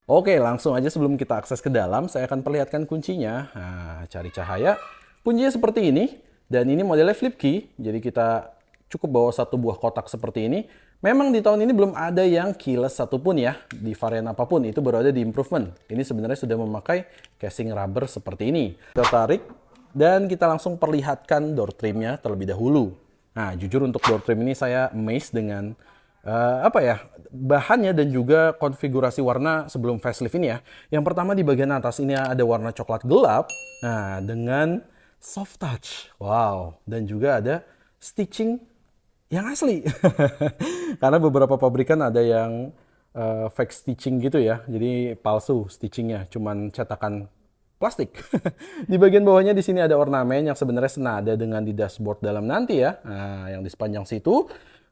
Oke, langsung aja sebelum kita akses ke dalam, saya akan perlihatkan kuncinya. Nah, cari cahaya. Kuncinya seperti ini, dan ini modelnya flip key, jadi kita cukup bawa satu buah kotak seperti ini. Memang di tahun ini belum ada yang keyless satupun ya, di varian apapun, itu baru ada di improvement. Ini sebenarnya sudah memakai casing rubber seperti ini. Kita tarik, dan kita langsung perlihatkan door trimnya terlebih dahulu. Nah, jujur untuk door trim ini saya amazed dengan bahannya dan juga konfigurasi warna sebelum facelift ini ya. Yang pertama di bagian atas ini ada warna coklat gelap, nah dengan soft touch, wow, dan juga ada stitching yang asli. Karena beberapa pabrikan ada yang fake stitching gitu ya, jadi palsu stitchingnya, cuman cetakan plastik. Di bagian bawahnya di sini ada ornamen yang sebenarnya senada dengan di dashboard dalam nanti ya. Nah, yang di sepanjang situ.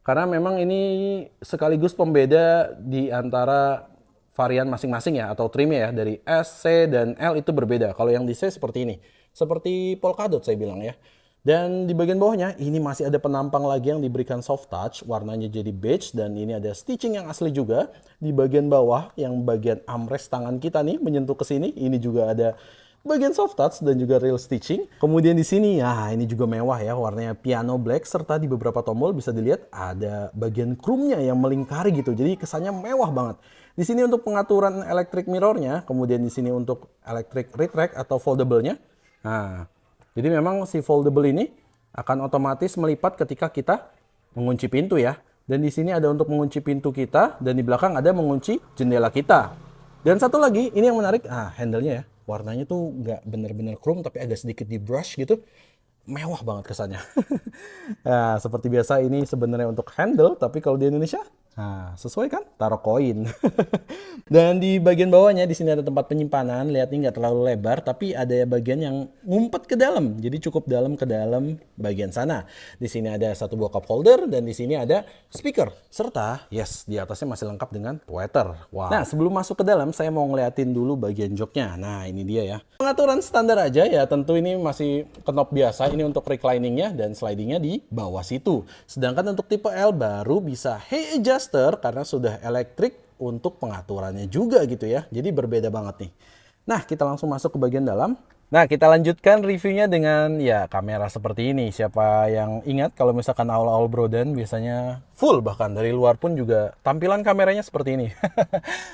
Karena memang ini sekaligus pembeda di antara varian masing-masing ya, atau trimnya ya, dari S, C, dan L itu berbeda. Kalau yang di C seperti ini, seperti polkadot saya bilang ya. Dan di bagian bawahnya ini masih ada penampang lagi yang diberikan soft touch, warnanya jadi beige, dan ini ada stitching yang asli juga. Di bagian bawah, yang bagian armrest tangan kita nih menyentuh ke sini, ini juga ada bagian soft touch dan juga real stitching. Kemudian di sini, ya ini juga mewah ya, warnanya piano black, serta di beberapa tombol bisa dilihat ada bagian chrome-nya yang melingkari gitu. Jadi kesannya mewah banget. Di sini untuk pengaturan electric mirror-nya, kemudian di sini untuk electric retract atau foldable-nya. Nah, jadi memang si foldable ini akan otomatis melipat ketika kita mengunci pintu ya. Dan di sini ada untuk mengunci pintu kita, dan di belakang ada mengunci jendela kita. Dan satu lagi, ini yang menarik, handle-nya ya. Warnanya tuh nggak bener-bener chrome, tapi agak sedikit di brush gitu. Mewah banget kesannya. Nah, seperti biasa ini sebenarnya untuk handle, tapi kalau di Indonesia, nah, sesuai kan? Taruh koin. Dan di bagian bawahnya di sini ada tempat penyimpanan. Lihat ini nggak terlalu lebar, tapi ada bagian yang ngumpet ke dalam. Jadi cukup dalam ke dalam bagian sana. Di sini ada satu buah cup holder dan di sini ada speaker serta yes di atasnya masih lengkap dengan tweeter. Wow. Nah sebelum masuk ke dalam saya mau ngeliatin dulu bagian joknya. Nah ini dia ya. Pengaturan standar aja ya. Tentu ini masih knob biasa. Ini untuk recliningnya dan slidingnya di bawah situ. Sedangkan untuk tipe L baru bisa hey adjuster karena sudah elektrik untuk pengaturannya juga gitu ya. Jadi berbeda banget nih. Nah, kita langsung masuk ke bagian dalam. Nah, kita lanjutkan reviewnya dengan ya kamera seperti ini. Siapa yang ingat kalau misalkan awal-awal Broden biasanya full, bahkan dari luar pun juga tampilan kameranya seperti ini.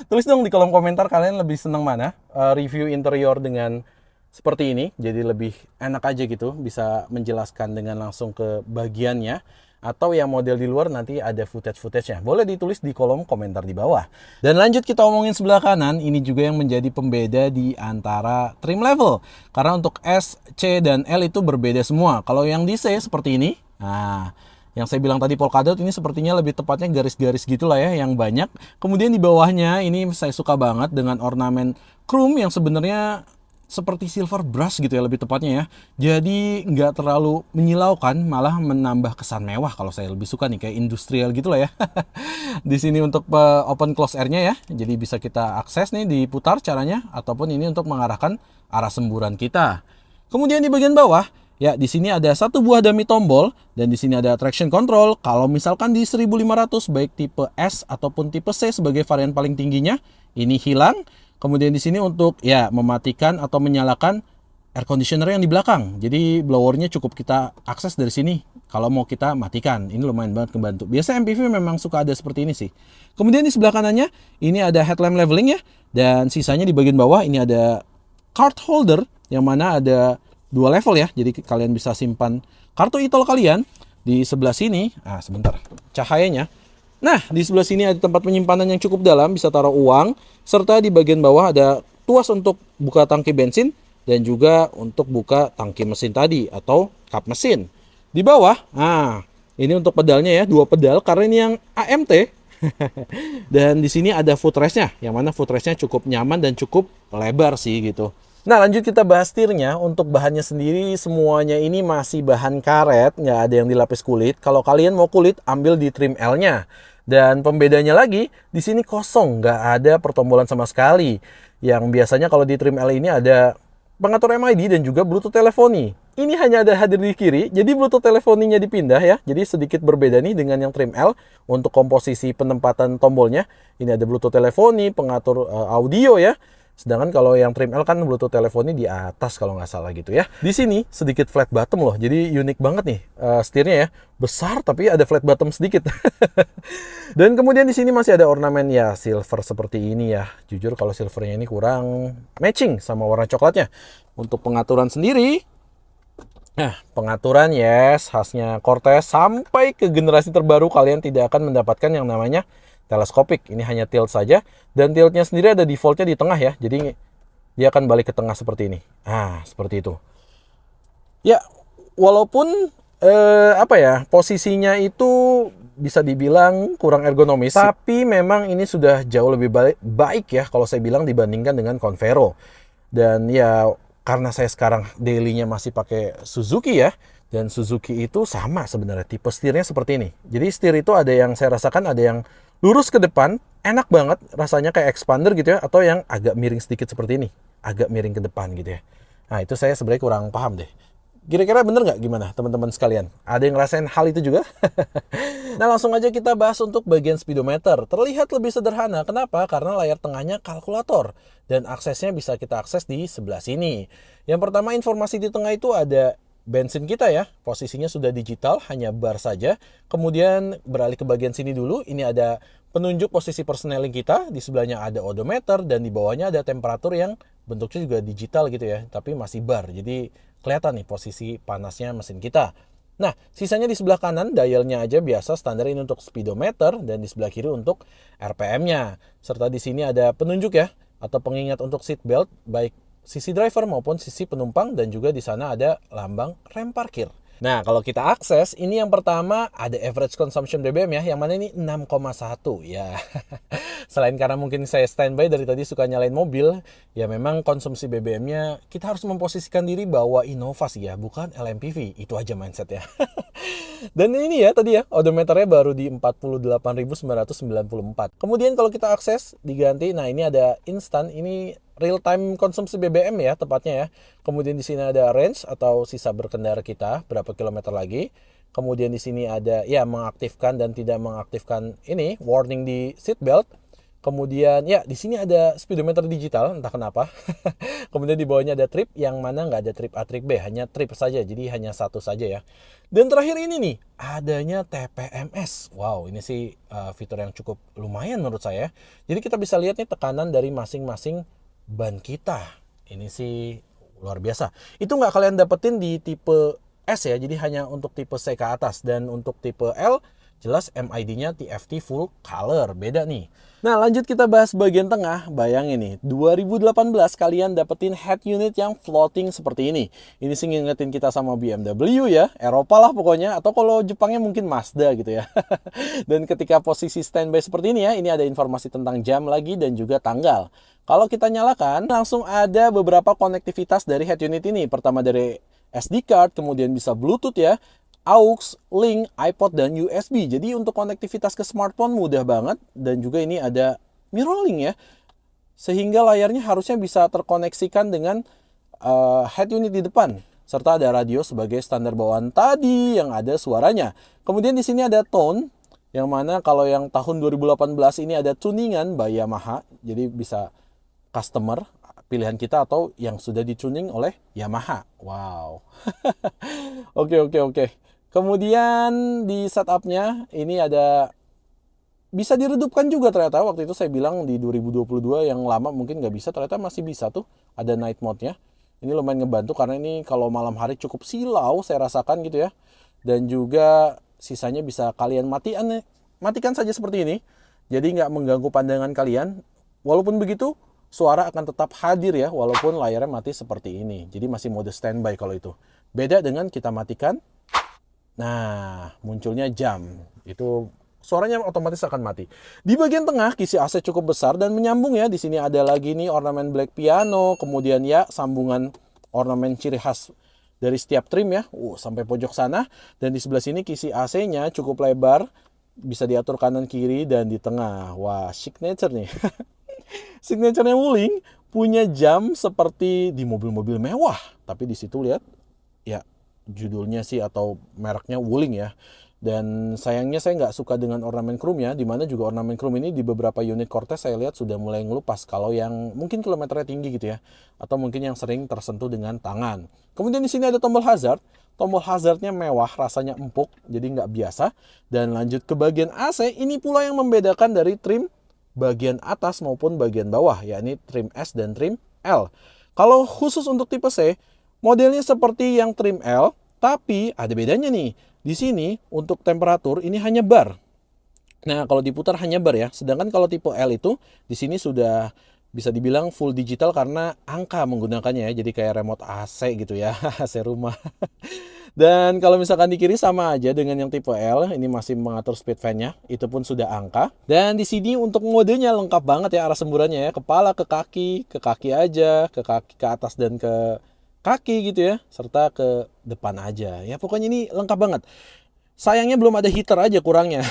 Tulis dong di kolom komentar kalian lebih senang mana, review interior dengan seperti ini. Jadi lebih enak aja gitu, bisa menjelaskan dengan langsung ke bagiannya. Atau yang model di luar nanti ada footage-nya. Boleh ditulis di kolom komentar di bawah. Dan lanjut kita omongin sebelah kanan, ini juga yang menjadi pembeda di antara trim level. Karena untuk S, C, dan L itu berbeda semua. Kalau yang di C seperti ini, nah yang saya bilang tadi polkadot ini sepertinya lebih tepatnya garis-garis gitulah ya yang banyak. Kemudian di bawahnya ini saya suka banget dengan ornamen chrome yang sebenarnya seperti silver brush gitu ya lebih tepatnya ya. Jadi nggak terlalu menyilaukan, malah menambah kesan mewah kalau saya lebih suka nih kayak industrial gitu lah ya. Di sini untuk open close air-nya ya. Jadi bisa kita akses nih diputar caranya ataupun ini untuk mengarahkan arah semburan kita. Kemudian di bagian bawah ya di sini ada satu buah dummy tombol dan di sini ada traction control. Kalau misalkan di 1500 baik tipe S ataupun tipe C sebagai varian paling tingginya ini hilang. Kemudian di sini untuk ya mematikan atau menyalakan air conditioner yang di belakang. Jadi blowernya cukup kita akses dari sini. Kalau mau kita matikan, ini lumayan banget membantu. Biasa MPV memang suka ada seperti ini sih. Kemudian di sebelah kanannya ini ada headlamp leveling ya. Dan sisanya di bagian bawah ini ada card holder yang mana ada 2 level ya. Jadi kalian bisa simpan kartu e-tol kalian di sebelah sini. Sebentar. Cahayanya. Nah, di sebelah sini ada tempat penyimpanan yang cukup dalam, bisa taruh uang, serta di bagian bawah ada tuas untuk buka tangki bensin dan juga untuk buka tangki mesin tadi atau kap mesin. Di bawah, ini untuk pedalnya ya, 2 pedal karena ini yang AMT. Dan di sini ada footrest-nya, yang mana footrest-nya cukup nyaman dan cukup lebar sih gitu. Nah lanjut kita bahas tirnya. Untuk bahannya sendiri semuanya ini masih bahan karet, nggak ada yang dilapis kulit. Kalau kalian mau kulit ambil di trim L-nya. Dan pembedanya lagi di sini kosong, nggak ada pertombolan sama sekali. Yang biasanya kalau di trim L ini ada pengatur MID dan juga Bluetooth teleponi. Ini hanya ada hadir di kiri, jadi Bluetooth telefoninya dipindah ya. Jadi sedikit berbeda nih dengan yang trim L untuk komposisi penempatan tombolnya. Ini ada Bluetooth teleponi, pengatur audio ya. Sedangkan kalau yang trim L kan Bluetooth teleponi di atas kalau nggak salah gitu ya. Di sini sedikit flat bottom loh, jadi unik banget nih setirnya ya. Besar tapi ada flat bottom sedikit. Dan kemudian di sini masih ada ornamen ya silver seperti ini ya. Jujur kalau silvernya ini kurang matching sama warna coklatnya. Untuk pengaturan sendiri, nah pengaturan yes khasnya Cortez sampai ke generasi terbaru kalian tidak akan mendapatkan yang namanya teleskopik. Ini hanya tilt saja. Dan tiltnya sendiri ada defaultnya di tengah ya. Jadi dia akan balik ke tengah seperti ini. Seperti itu. Ya, walaupun posisinya itu bisa dibilang kurang ergonomis. Tapi memang ini sudah jauh lebih baik ya kalau saya bilang dibandingkan dengan Convero. Dan ya karena saya sekarang daily-nya masih pakai Suzuki ya. Dan Suzuki itu sama sebenarnya. Tipe setirnya seperti ini. Jadi setir itu ada yang saya rasakan ada yang lurus ke depan, enak banget, rasanya kayak expander gitu ya, atau yang agak miring sedikit seperti ini, agak miring ke depan gitu ya. Nah itu saya sebenarnya kurang paham deh. Kira-kira bener nggak gimana teman-teman sekalian? Ada yang ngerasain hal itu juga? Nah langsung aja kita bahas untuk bagian speedometer. Terlihat lebih sederhana, kenapa? Karena layar tengahnya kalkulator, dan aksesnya bisa kita akses di sebelah sini. Yang pertama informasi di tengah itu ada bensin kita ya, posisinya sudah digital, hanya bar saja. Kemudian beralih ke bagian sini dulu, ini ada penunjuk posisi persneling kita, di sebelahnya ada odometer, dan di bawahnya ada temperatur yang bentuknya juga digital gitu ya, tapi masih bar, jadi kelihatan nih posisi panasnya mesin kita. Nah, sisanya di sebelah kanan, dialnya aja biasa standar ini untuk speedometer, dan di sebelah kiri untuk RPM-nya. Serta di sini ada penunjuk ya, atau pengingat untuk seat belt, baik sisi driver maupun sisi penumpang, dan juga di sana ada lambang rem parkir. Nah, kalau kita akses, ini yang pertama ada average consumption BBM ya, yang mana ini 6,1 ya. Selain karena mungkin saya standby dari tadi suka nyalain mobil, ya memang konsumsi BBM-nya kita harus memposisikan diri bahwa inovasi ya, bukan LMPV. Itu aja mindset ya. Dan ini ya tadi ya, odometernya baru di 48.994. Kemudian kalau kita akses, diganti, nah ini ada instan, ini real time konsumsi BBM ya tepatnya ya. Kemudian di sini ada range atau sisa berkendara kita berapa kilometer lagi. Kemudian di sini ada ya mengaktifkan dan tidak mengaktifkan ini warning di seat belt. Kemudian ya di sini ada speedometer digital entah kenapa. Kemudian di bawahnya ada trip yang mana nggak ada trip A trip B, hanya trip saja. Jadi hanya satu saja ya. Dan terakhir ini nih adanya TPMS. Wow, ini sih fitur yang cukup lumayan menurut saya. Jadi kita bisa lihat nih tekanan dari masing-masing ban kita. Ini sih luar biasa. Itu nggak kalian dapetin di tipe S ya, jadi hanya untuk tipe C ke atas. Dan untuk tipe L, jelas MID-nya TFT full color, beda nih. Nah lanjut kita bahas bagian tengah. Bayangin nih, 2018 kalian dapetin head unit yang floating seperti ini. Ini sih ngingetin kita sama BMW ya, Eropa lah pokoknya. Atau kalau Jepangnya mungkin Mazda gitu ya. Dan ketika posisi standby seperti ini ya, ini ada informasi tentang jam lagi dan juga tanggal. Kalau kita nyalakan, langsung ada beberapa konektivitas dari head unit ini. Pertama dari SD card, kemudian bisa Bluetooth ya, AUX, link, iPod, dan USB. Jadi untuk konektivitas ke smartphone mudah banget. Dan juga ini ada mirroring ya. Sehingga layarnya harusnya bisa terkoneksikan dengan head unit di depan. Serta ada radio sebagai standar bawaan tadi yang ada suaranya. Kemudian di sini ada tone. Yang mana kalau yang tahun 2018 ini ada tuningan by Yamaha. Jadi bisa customer pilihan kita atau yang sudah dituning oleh Yamaha. Wow. Oke. Kemudian di setupnya ini ada bisa diredupkan juga ternyata. Waktu itu saya bilang di 2022 yang lama mungkin nggak bisa, ternyata masih bisa tuh. Ada night mode-nya. Ini lumayan ngebantu karena ini kalau malam hari cukup silau saya rasakan gitu ya. Dan juga sisanya bisa kalian matikan saja seperti ini. Jadi nggak mengganggu pandangan kalian. Walaupun begitu, suara akan tetap hadir ya, walaupun layarnya mati seperti ini. Jadi masih mode standby kalau itu. Beda dengan kita matikan. Nah, munculnya jam. Itu suaranya otomatis akan mati. Di bagian tengah, kisi AC cukup besar dan menyambung ya. Di sini ada lagi nih ornamen black piano. Kemudian ya, sambungan ornamen ciri khas dari setiap trim ya. Sampai pojok sana. Dan di sebelah sini kisi AC-nya cukup lebar. Bisa diatur kanan kiri dan di tengah. Wah, signature nih. Signaturenya Wuling punya jam seperti di mobil-mobil mewah. Tapi di situ lihat, ya judulnya sih atau mereknya Wuling ya. Dan sayangnya saya nggak suka dengan ornamen chrome-nya, dimana juga ornamen chrome ini di beberapa unit Cortez saya lihat sudah mulai ngelupas kalau yang mungkin kilometernya tinggi gitu ya, atau mungkin yang sering tersentuh dengan tangan. Kemudian di sini ada tombol hazard. Tombol hazardnya mewah, rasanya empuk, jadi nggak biasa. Dan lanjut ke bagian AC, ini pula yang membedakan dari trim bagian atas maupun bagian bawah, yakni trim S dan trim L. Kalau khusus untuk tipe C, modelnya seperti yang trim L, tapi ada bedanya nih. Di sini untuk temperatur ini hanya bar. Nah, kalau diputar hanya bar ya. Sedangkan kalau tipe L itu di sini sudah bisa dibilang full digital karena angka menggunakannya ya. Jadi kayak remote AC gitu ya, AC rumah. Dan kalau misalkan di kiri sama aja dengan yang tipe L, ini masih mengatur speed fan-nya, itu pun sudah angka. Dan di sini untuk modenya lengkap banget ya arah semburannya ya, kepala ke kaki aja, ke kaki ke atas dan ke kaki gitu ya, serta ke depan aja. Ya pokoknya ini lengkap banget. Sayangnya belum ada heater aja kurangnya.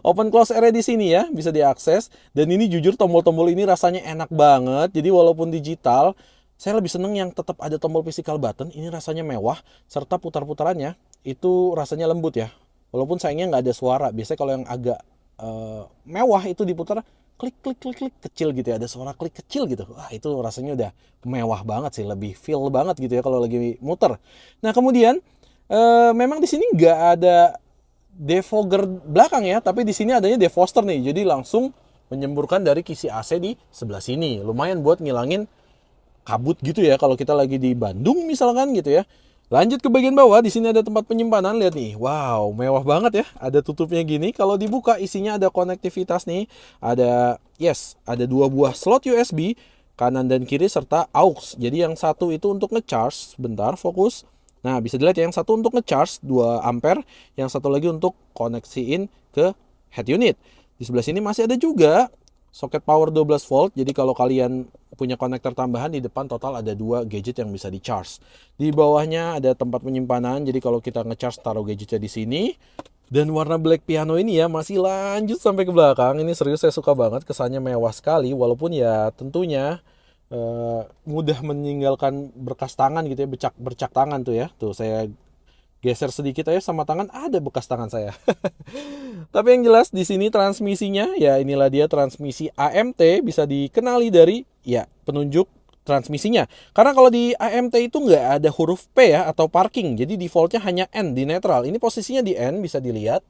Open close area di sini ya, bisa diakses. Dan ini jujur tombol-tombol ini rasanya enak banget. Jadi walaupun digital, saya lebih seneng yang tetap ada tombol physical button. Ini rasanya mewah, serta putar-putarannya itu rasanya lembut ya. Walaupun sayangnya nggak ada suara. Biasanya kalau yang agak mewah itu diputar klik klik klik klik kecil gitu ya, ada suara klik kecil gitu. Wah, itu rasanya udah mewah banget sih, lebih feel banget gitu ya kalau lagi muter. Nah, kemudian memang di sini nggak ada defogger belakang ya, tapi di sini adanya defroster nih. Jadi langsung menyemburkan dari kisi AC di sebelah sini. Lumayan buat ngilangin kabut gitu ya kalau kita lagi di Bandung misalkan gitu ya. Lanjut ke bagian bawah, di sini ada tempat penyimpanan. Lihat nih, wow, mewah banget ya. Ada tutupnya gini. Kalau dibuka, isinya ada konektivitas nih. Ada 2 buah slot USB, kanan dan kiri, serta aux. Jadi yang satu itu untuk ngecharge, bentar, fokus. Nah, bisa dilihat ya, yang satu untuk ngecharge 2 ampere, yang satu lagi untuk koneksiin ke head unit. Di sebelah sini masih ada juga soket power 12 volt. Jadi kalau kalian punya konektor tambahan, di depan total ada 2 gadget yang bisa di-charge. Di bawahnya ada tempat penyimpanan. Jadi kalau kita nge-charge, taruh gadgetnya di sini. Dan warna black piano ini ya masih lanjut sampai ke belakang. Ini serius saya suka banget, kesannya mewah sekali. Walaupun ya tentunya mudah meninggalkan berkas tangan gitu ya, bercak tangan tuh ya. Tuh saya geser sedikit aja sama tangan ada bekas tangan saya. Tapi yang jelas di sini transmisinya ya inilah dia transmisi AMT, bisa dikenali dari ya penunjuk transmisinya. Karena kalau di AMT itu nggak ada huruf P ya atau parking, jadi defaultnya hanya N di netral. Ini posisinya di N bisa dilihat.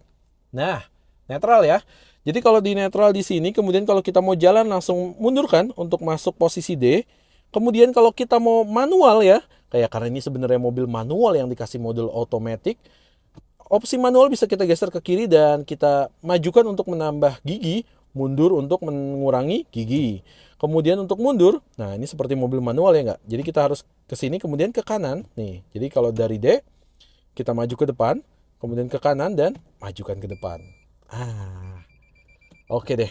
Nah, netral ya. Jadi kalau di netral di sini, kemudian kalau kita mau jalan langsung mundurkan untuk masuk posisi D. Kemudian kalau kita mau manual ya, kayak karena ini sebenarnya mobil manual yang dikasih model otomatis, opsi manual bisa kita geser ke kiri dan kita majukan untuk menambah gigi, mundur untuk mengurangi gigi. Kemudian untuk mundur, nah ini seperti mobil manual ya nggak? Jadi kita harus ke sini kemudian ke kanan. Nih, jadi kalau dari D, kita maju ke depan, kemudian ke kanan dan majukan ke depan. Oke deh.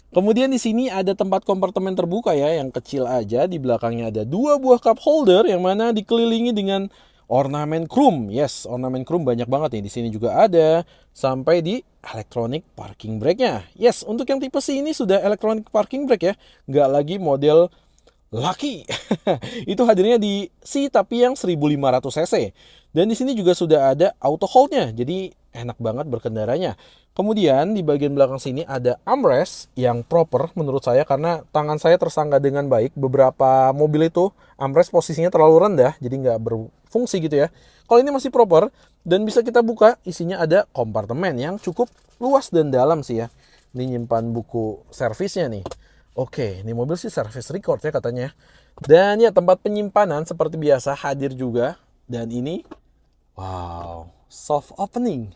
Kemudian di sini ada tempat kompartemen terbuka ya, yang kecil aja. Di belakangnya ada 2 buah cup holder yang mana dikelilingi dengan ornamen chrome. Yes, ornamen chrome banyak banget nih. Di sini juga ada sampai di electronic parking brake-nya. Yes, untuk yang tipe C ini sudah electronic parking brake ya. Nggak lagi model Lucky. Itu hadirnya di C tapi yang 1500 cc. Dan di sini juga sudah ada auto hold-nya. Jadi enak banget berkendaranya. Kemudian di bagian belakang sini ada armrest yang proper menurut saya karena tangan saya tersangga dengan baik. Beberapa mobil itu armrest posisinya terlalu rendah jadi nggak berfungsi gitu ya. Kalau ini masih proper dan bisa kita buka, isinya ada kompartemen yang cukup luas dan dalam sih ya. Ini nyimpan buku servisnya nih. Oke, ini mobil sih service record ya katanya. Dan ya tempat penyimpanan seperti biasa hadir juga. Dan ini, wow, soft opening.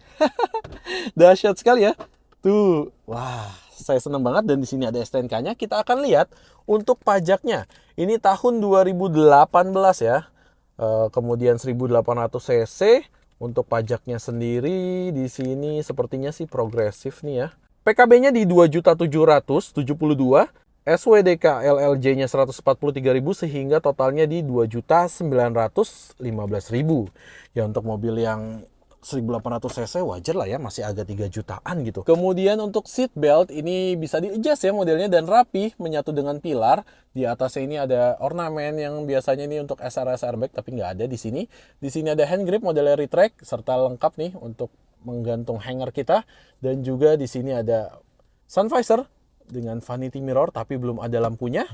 Dahsyat sekali ya. Tuh, wah, saya senang banget. Dan di sini ada STNK-nya. Kita akan lihat untuk pajaknya. Ini tahun 2018 ya. Kemudian 1800 cc. Untuk pajaknya sendiri di sini sepertinya sih progresif nih ya. PKB-nya di 2.772.000. SWDK LLJ-nya 143.000 sehingga totalnya di 2.915.000. Ya untuk mobil yang 1800 cc wajar lah ya, masih agak 3 jutaan gitu. Kemudian untuk seat belt ini bisa di-adjust ya modelnya dan rapi, menyatu dengan pilar. Di atasnya ini ada ornamen yang biasanya ini untuk SRS airbag tapi nggak ada di sini. Di sini ada hand grip modelnya retract serta lengkap nih untuk menggantung hanger kita, dan juga di sini ada sun visor dengan vanity mirror tapi belum ada lampunya.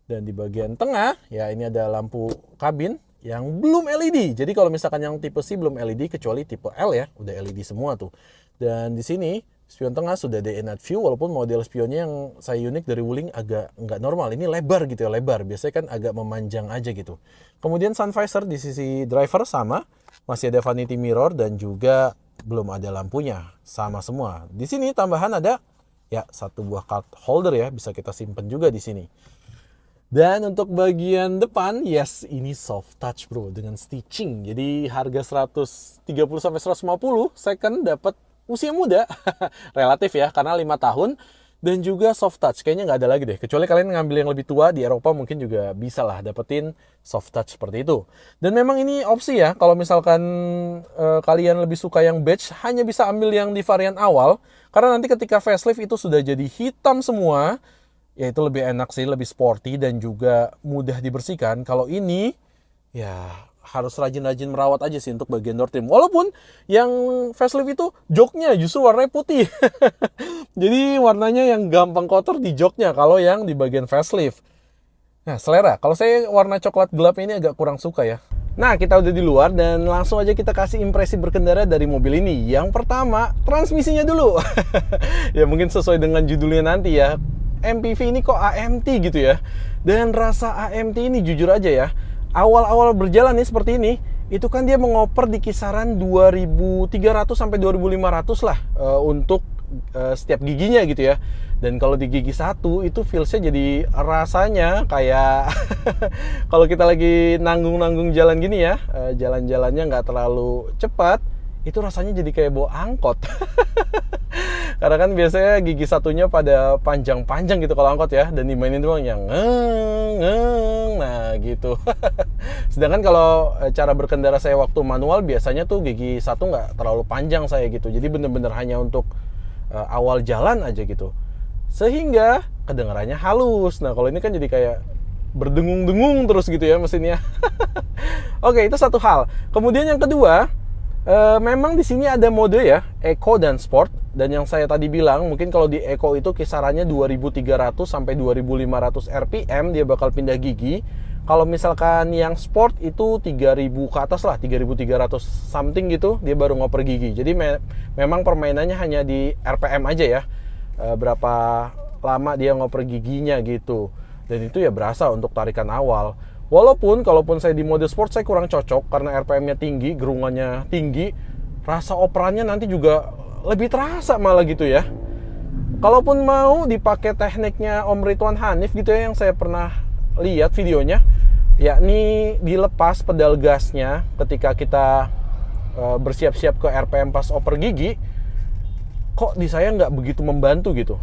Dan di bagian tengah ya ini ada lampu kabin yang belum LED. Jadi kalau misalkan yang tipe C belum LED, kecuali tipe L ya, udah LED semua tuh. Dan di sini spion tengah sudah day and night view, walaupun model spionnya yang saya unik dari Wuling agak nggak normal. Ini lebar gitu ya, lebar. Biasanya kan agak memanjang aja gitu. Kemudian sun visor di sisi driver sama, masih ada vanity mirror dan juga belum ada lampunya, sama semua. Di sini tambahan ada ya satu buah card holder ya, bisa kita simpen juga di sini. Dan untuk bagian depan, yes, ini soft touch bro dengan stitching. Jadi harga 130 sampai 150, second dapat usia muda. Relatif ya, karena 5 tahun. Dan juga soft touch, kayaknya nggak ada lagi deh. Kecuali kalian ngambil yang lebih tua, di Eropa mungkin juga bisa lah dapetin soft touch seperti itu. Dan memang ini opsi ya, kalau misalkan kalian lebih suka yang beige, hanya bisa ambil yang di varian awal. Karena nanti ketika facelift itu sudah jadi hitam semua, ya itu lebih enak sih, lebih sporty dan juga mudah dibersihkan. Kalau ini ya harus rajin-rajin merawat aja sih untuk bagian door trim. Walaupun yang facelift itu joknya justru warnanya putih. Jadi warnanya yang gampang kotor di joknya kalau yang di bagian facelift. Nah, selera. Kalau saya warna coklat gelap ini agak kurang suka ya. Nah, kita udah di luar dan langsung aja kita kasih impresi berkendara dari mobil ini. Yang pertama, transmisinya dulu. Ya mungkin sesuai dengan judulnya nanti ya. MPV ini kok AMT gitu ya. Dan rasa AMT ini jujur aja ya, awal-awal berjalan nih seperti ini, itu kan dia mengoper di kisaran 2.300 sampai 2.500 lah untuk setiap giginya gitu ya. Dan kalau di gigi satu itu feelsnya jadi rasanya kayak kalau kita lagi nanggung-nanggung jalan gini ya, jalan-jalannya nggak terlalu cepat, itu rasanya jadi kayak bawa angkot. Karena kan biasanya gigi satunya pada panjang-panjang gitu kalau angkot ya, dan dimainin doang yang ngeng, nah gitu. Sedangkan kalau cara berkendara saya waktu manual biasanya tuh gigi satu nggak terlalu panjang saya gitu, jadi bener-bener hanya untuk awal jalan aja gitu, sehingga kedengarannya halus. Nah kalau ini kan jadi kayak berdengung-dengung terus gitu ya mesinnya. Oke, itu satu hal. Kemudian yang kedua, memang di sini ada mode ya, Eco dan Sport. Dan yang saya tadi bilang, mungkin kalau di Eco itu kisarannya 2.300 sampai 2.500 RPM dia bakal pindah gigi. Kalau misalkan yang Sport itu 3.000 ke atas lah, 3.300 something gitu, dia baru ngoper gigi. Jadi memang permainannya hanya di RPM aja ya, berapa lama dia ngoper giginya gitu. Dan itu ya berasa untuk tarikan awal. Walaupun kalaupun saya di mode Sport saya kurang cocok karena RPM-nya tinggi, gerungannya tinggi, rasa operannya nanti juga lebih terasa malah gitu ya. Kalaupun mau dipakai tekniknya Om Ridwan Hanif gitu ya, yang saya pernah lihat videonya, yakni dilepas pedal gasnya ketika kita bersiap-siap ke RPM pas oper gigi, kok di saya nggak begitu membantu gitu.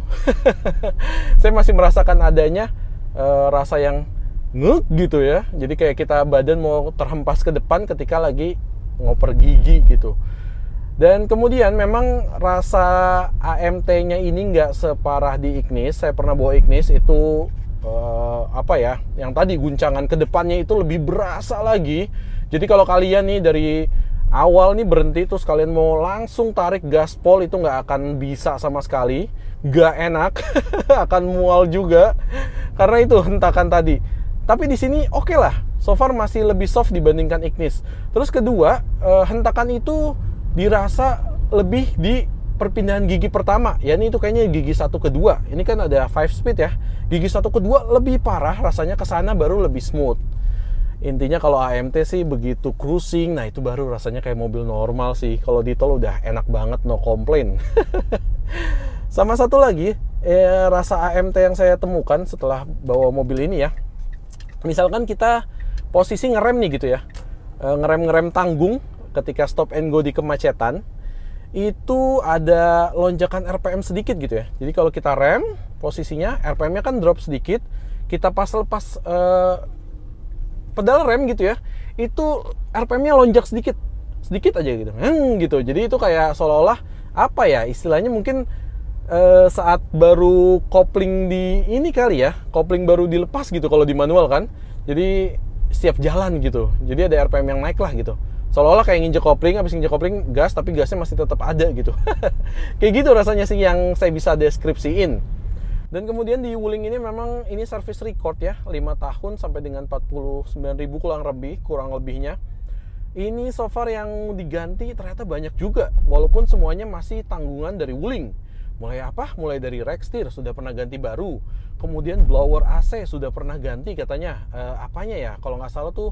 Saya masih merasakan adanya rasa yang ngek gitu ya. Jadi kayak kita badan mau terhempas ke depan ketika lagi ngoper gigi gitu. Dan kemudian memang rasa AMT-nya ini nggak separah di Ignis. Saya pernah bawa Ignis itu yang tadi guncangan ke depannya itu lebih berasa lagi. Jadi kalau kalian nih dari awal nih berhenti terus kalian mau langsung tarik gaspol, itu nggak akan bisa sama sekali, nggak enak, akan mual juga karena itu hentakan tadi. Tapi di sini oke lah, so far masih lebih soft dibandingkan Ignis. Terus kedua, hentakan itu dirasa lebih di perpindahan gigi pertama, ya ini itu kayaknya gigi 1 ke 2. Ini kan ada 5 speed ya. Gigi 1 ke 2 lebih parah rasanya, ke sana baru lebih smooth. Intinya kalau AMT sih begitu cruising, nah itu baru rasanya kayak mobil normal sih. Kalau di tol udah enak banget, no complain. Sama satu lagi, rasa AMT yang saya temukan setelah bawa mobil ini ya. Misalkan kita posisi ngerem nih gitu ya. Ngerem tanggung ketika stop and go di kemacetan, itu ada lonjakan RPM sedikit gitu ya. Jadi kalau kita rem, posisinya RPM-nya kan drop sedikit, kita pas lepas pedal rem gitu ya, itu RPM-nya lonjak sedikit. sedikit aja gitu, gitu. Jadi itu kayak seolah-olah apa ya istilahnya, mungkin saat baru kopling di ini kali ya, kopling baru dilepas gitu kalau di manual kan, jadi siap jalan gitu, jadi ada RPM yang naik lah gitu, seolah-olah kayak nginjek kopling, habis nginjek kopling gas tapi gasnya masih tetap ada gitu. Kayak gitu rasanya sih yang saya bisa deskripsiin. Dan kemudian di Wuling ini memang ini service record ya, 5 tahun sampai dengan 49.000 kurang lebihnya. Ini so far yang diganti ternyata banyak juga, walaupun semuanya masih tanggungan dari Wuling. Mulai apa? Mulai dari rack steer sudah pernah ganti baru. Kemudian blower AC sudah pernah ganti katanya. Apanya ya? Kalau nggak salah tuh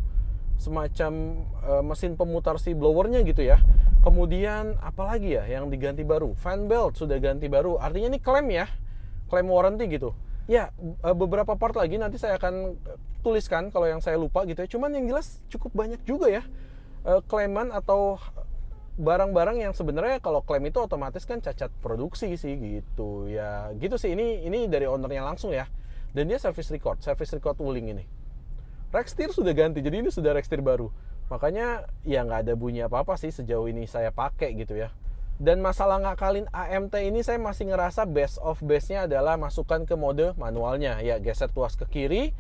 semacam mesin pemutar si blowernya gitu ya. Kemudian apalagi ya yang diganti baru? Fan belt sudah ganti baru. Artinya ini klaim ya. Klaim warranty gitu. Ya, beberapa part lagi nanti saya akan tuliskan kalau yang saya lupa gitu ya. Cuman yang jelas cukup banyak juga ya klaiman atau barang-barang yang sebenarnya kalau klaim itu otomatis kan cacat produksi sih gitu ya, gitu sih. Ini dari ownernya langsung ya, dan dia service record Wuling ini. Rack steer sudah ganti, jadi ini sudah rack steer baru, makanya ya nggak ada bunyi apa-apa sih sejauh ini saya pakai gitu ya. Dan masalah ngakalin AMT ini saya masih ngerasa best of bestnya adalah masukkan ke mode manualnya ya, geser tuas ke kiri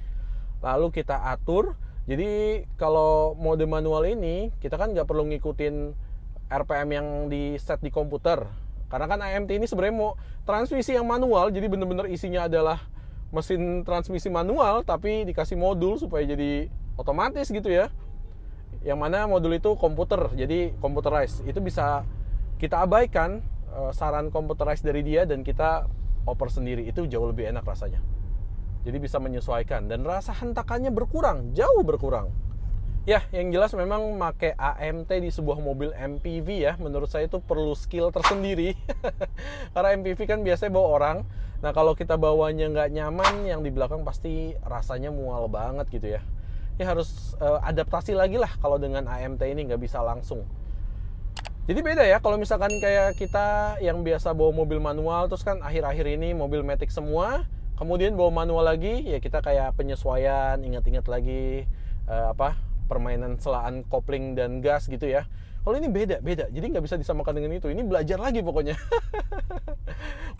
lalu kita atur. Jadi kalau mode manual ini kita kan nggak perlu ngikutin RPM yang di set di komputer, karena kan AMT ini sebenarnya mau transmisi yang manual, jadi bener-bener isinya adalah mesin transmisi manual tapi dikasih modul supaya jadi otomatis gitu ya, yang mana modul itu komputer, jadi computerized. Itu bisa kita abaikan saran computerized dari dia dan kita oper sendiri, itu jauh lebih enak rasanya. Jadi bisa menyesuaikan dan rasa hentakannya berkurang, jauh berkurang. Ya, yang jelas memang pakai AMT di sebuah mobil MPV ya, menurut saya itu perlu skill tersendiri. Karena MPV kan biasanya bawa orang. Nah, kalau kita bawanya nggak nyaman, yang di belakang pasti rasanya mual banget gitu ya. Ya harus adaptasi lagi lah kalau dengan AMT ini, nggak bisa langsung. Jadi beda ya, kalau misalkan kayak kita yang biasa bawa mobil manual, terus kan akhir-akhir ini mobil matic semua, kemudian bawa manual lagi, ya kita kayak penyesuaian, ingat-ingat lagi permainan selaan kopling dan gas gitu ya. Kalau ini beda, jadi nggak bisa disamakan dengan itu. Ini belajar lagi pokoknya.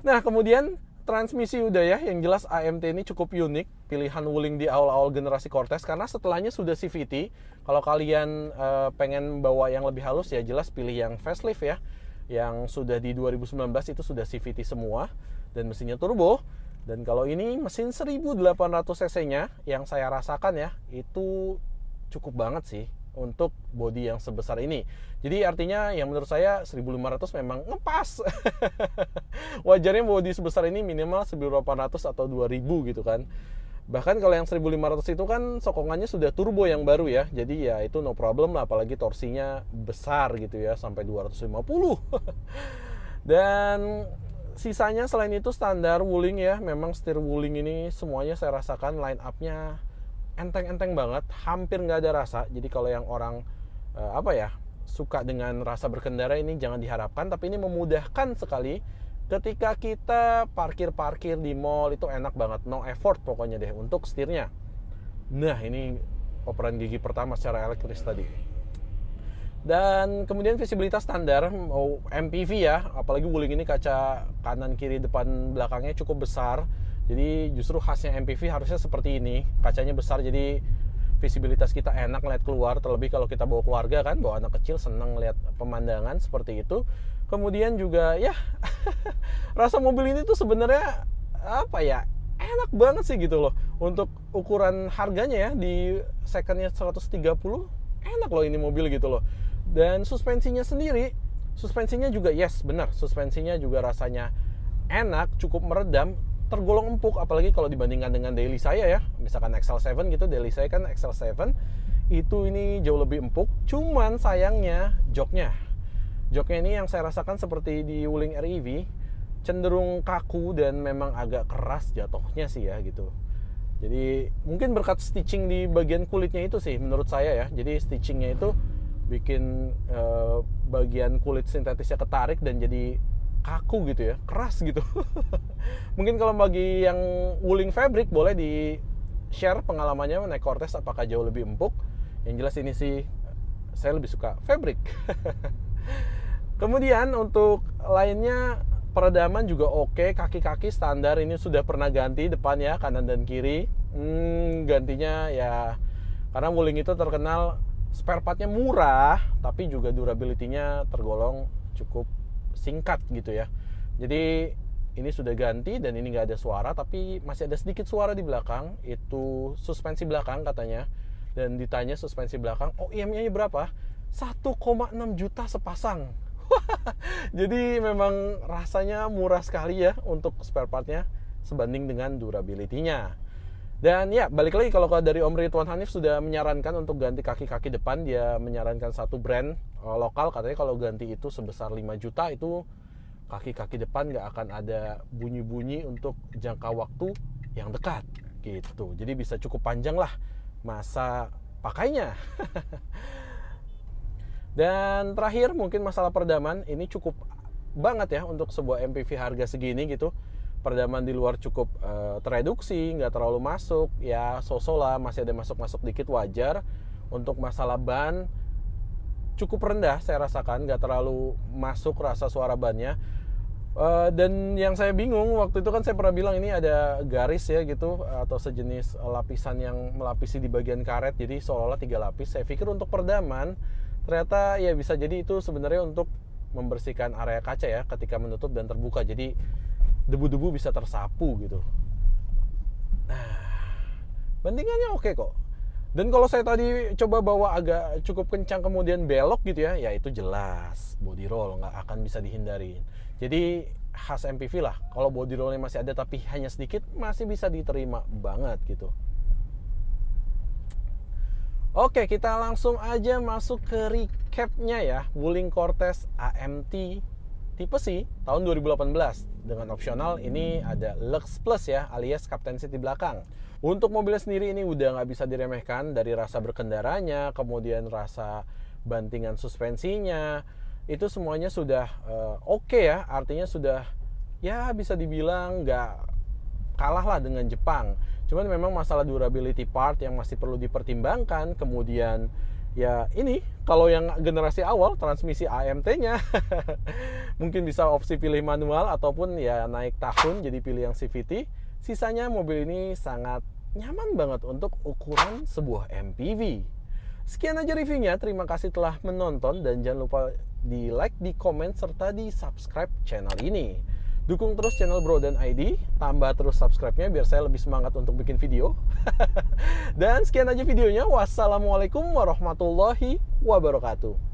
Nah, kemudian transmisi udah ya, yang jelas AMT ini cukup unik, pilihan Wuling di awal-awal generasi Cortez, karena setelahnya sudah CVT. Kalau kalian pengen bawa yang lebih halus ya jelas pilih yang facelift ya, yang sudah di 2019 itu sudah CVT semua dan mesinnya turbo. Dan kalau ini mesin 1800 cc-nya yang saya rasakan ya, itu cukup banget sih untuk bodi yang sebesar ini. Jadi artinya yang menurut saya 1500 memang ngepas. Wajarnya bodi sebesar ini minimal 1800 atau 2000 gitu kan. Bahkan kalau yang 1500 itu kan sokongannya sudah turbo yang baru ya. Jadi ya itu no problem lah, apalagi torsinya besar gitu ya, sampai 250. Dan sisanya selain itu standar Wuling ya. Memang setir Wuling ini semuanya saya rasakan line up-nya enteng-enteng banget, hampir nggak ada rasa. Jadi kalau yang orang suka dengan rasa berkendara ini jangan diharapkan, tapi ini memudahkan sekali ketika kita parkir di mall, itu enak banget, no effort pokoknya deh untuk setirnya. Nah, ini operan gigi pertama secara elektris tadi. Dan kemudian visibilitas standar MPV ya, apalagi Wuling ini kaca kanan kiri depan belakangnya cukup besar. Jadi justru khasnya MPV harusnya seperti ini, kacanya besar jadi visibilitas kita enak ngeliat keluar, terlebih kalau kita bawa keluarga kan, bawa anak kecil seneng ngeliat pemandangan seperti itu. Kemudian juga ya rasa mobil ini tuh sebenarnya enak banget sih gitu loh. Untuk ukuran harganya ya di secondnya 130, enak loh ini mobil gitu loh. Dan suspensinya sendiri, suspensinya juga suspensinya juga rasanya enak, cukup meredam, tergolong empuk, apalagi kalau dibandingkan dengan daily saya ya, misalkan XL7 gitu, daily saya kan XL7 itu ini jauh lebih empuk. Cuman sayangnya joknya ini yang saya rasakan seperti di Wuling REV, cenderung kaku dan memang agak keras jatuhnya sih ya gitu. Jadi mungkin berkat stitching di bagian kulitnya itu sih menurut saya ya. Jadi stitchingnya itu bikin bagian kulit sintetisnya ketarik dan jadi kaku gitu ya, keras gitu. Mungkin kalau bagi yang Wuling Fabric boleh di share pengalamannya naik Cortez apakah jauh lebih empuk. Yang jelas ini sih saya lebih suka fabric. Kemudian untuk lainnya peredaman juga oke, kaki-kaki standar ini sudah pernah ganti depan ya, kanan dan kiri. Gantinya ya karena Wuling itu terkenal spare partnya murah, tapi juga durability-nya tergolong cukup singkat gitu ya. Jadi ini sudah ganti dan ini nggak ada suara, tapi masih ada sedikit suara di belakang. Itu suspensi belakang katanya. Dan ditanya suspensi belakang, OEM-nya berapa? 1,6 juta sepasang. Jadi memang rasanya murah sekali ya untuk spare partnya sebanding dengan durability-nya. Dan ya balik lagi, kalau dari Om Ridwan Hanif sudah menyarankan untuk ganti kaki-kaki depan, dia menyarankan satu brand lokal, katanya kalau ganti itu sebesar 5 juta itu kaki-kaki depan nggak akan ada bunyi-bunyi untuk jangka waktu yang dekat gitu. Jadi bisa cukup panjang lah masa pakainya. Dan terakhir mungkin masalah peredaman, ini cukup banget ya untuk sebuah MPV harga segini gitu. Peredaman di luar cukup tereduksi, nggak terlalu masuk, ya so-so lah, masih ada masuk-masuk dikit wajar. Untuk masalah ban cukup rendah saya rasakan, nggak terlalu masuk rasa suara bannya. Dan yang saya bingung waktu itu kan saya pernah bilang ini ada garis ya gitu, atau sejenis lapisan yang melapisi di bagian karet, jadi seolah-olah 3 lapis. Saya pikir untuk peredaman, ternyata ya bisa jadi itu sebenarnya untuk membersihkan area kaca ya ketika menutup dan terbuka, jadi debu-debu bisa tersapu gitu. Nah, bandingannya oke kok. Dan kalau saya tadi coba bawa agak cukup kencang kemudian belok gitu ya, ya itu jelas body roll, nggak akan bisa dihindari. Jadi khas MPV lah, kalau body rollnya masih ada tapi hanya sedikit, masih bisa diterima banget gitu. Oke, kita langsung aja masuk ke recapnya ya. Wuling Cortez AMT tipe C tahun 2018. Dengan opsional ini ada Lux Plus ya, alias Captain Seat di belakang. Untuk mobilnya sendiri ini udah nggak bisa diremehkan, dari rasa berkendaranya, kemudian rasa bantingan suspensinya, itu semuanya sudah oke ya. Artinya sudah ya bisa dibilang nggak kalah lah dengan Jepang. Cuman memang masalah durability part yang masih perlu dipertimbangkan. Kemudian ya ini kalau yang generasi awal transmisi AMT-nya mungkin bisa opsi pilih manual ataupun ya naik tahun jadi pilih yang CVT. Sisanya mobil ini sangat nyaman banget untuk ukuran sebuah MPV. Sekian aja reviewnya, terima kasih telah menonton dan jangan lupa di like, di komen, serta di subscribe channel ini. Dukung terus channel Bro dan ID, tambah terus subscribe-nya biar saya lebih semangat untuk bikin video. Dan sekian aja videonya, wassalamualaikum warahmatullahi wabarakatuh.